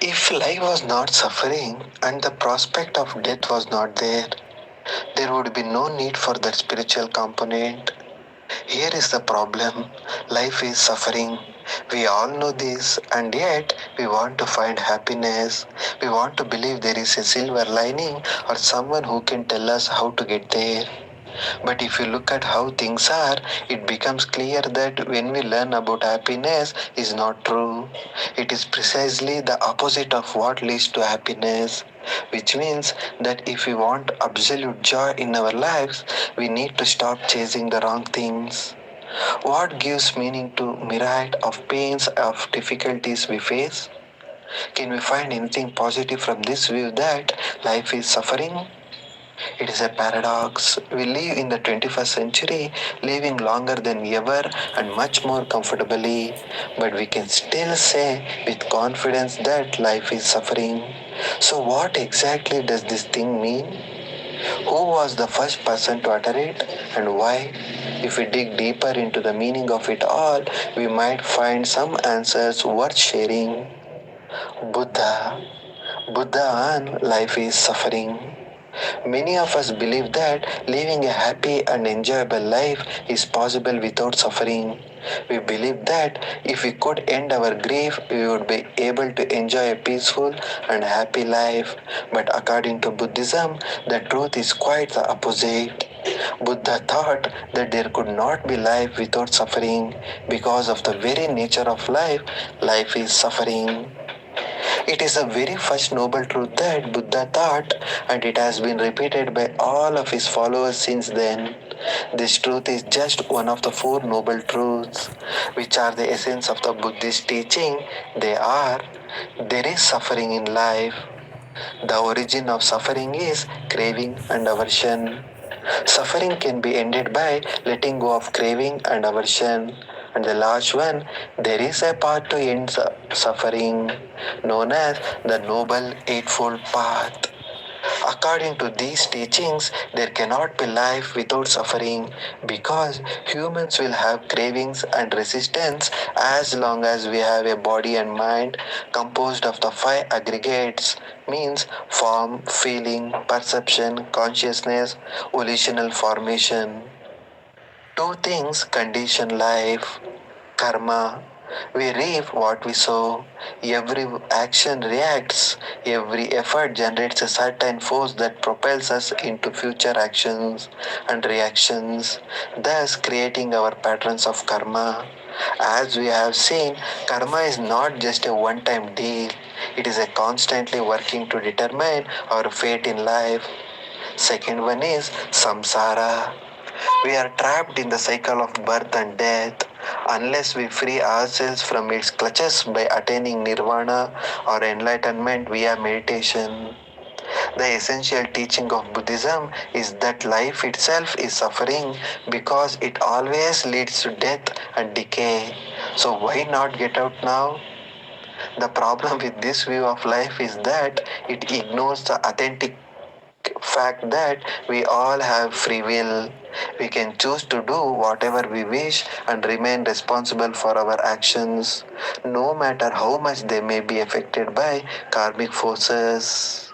If life was not suffering and the prospect of death was not there, there would be no need for that spiritual component. Here is the problem: life is suffering. We all know this, and yet we want to find happiness. We want to believe there is a silver lining or someone who can tell us how to get there. But if you look at how things are, it becomes clear that when we learn about happiness is not true. It is precisely the opposite of what leads to happiness. Which means that if we want absolute joy in our lives, we need to stop chasing the wrong things. What gives meaning to myriad of pains, of difficulties we face? Can we find anything positive from this view that life is suffering? It is a paradox. We live in the 21st century, living longer than ever and much more comfortably, but we can still say with confidence that life is suffering. So, what exactly does this thing mean? Who was the first person to utter it and why? If we dig deeper into the meaning of it all, we might find some answers worth sharing. Buddha. Buddha and life is suffering. Many of us believe that living a happy and enjoyable life is possible without suffering. We believe that if we could end our grief, we would be able to enjoy a peaceful and happy life. But according to Buddhism, the truth is quite the opposite. Buddha thought that there could not be life without suffering. Because of the very nature of life, life is suffering. It is the very first noble truth that Buddha taught, and it has been repeated by all of his followers since then. This truth is just one of the four noble truths, which are the essence of the Buddhist teaching. They are: there is suffering in life. The origin of suffering is craving and aversion. Suffering can be ended by letting go of craving and aversion. And the last one, there is a path to end suffering, known as the Noble Eightfold Path. According to these teachings, there cannot be life without suffering because humans will have cravings and resistance as long as we have a body and mind composed of the five aggregates, means form, feeling, perception, consciousness, volitional formation. Two things condition life: karma. We reap what we sow. Every action reacts. Every effort generates a certain force that propels us into future actions and reactions, thus creating our patterns of karma. As we have seen, karma is not just a one time deal, it is a constantly working to determine our fate in life. Second one is samsara. We are trapped in the cycle of birth and death unless we free ourselves from its clutches by attaining nirvana or enlightenment via meditation. The essential teaching of Buddhism is that life itself is suffering because it always leads to death and decay. So, why not get out now? The problem with this view of life is that it ignores the authentic fact that we all have free will. We can choose to do whatever we wish and remain responsible for our actions, no matter how much they may be affected by karmic forces.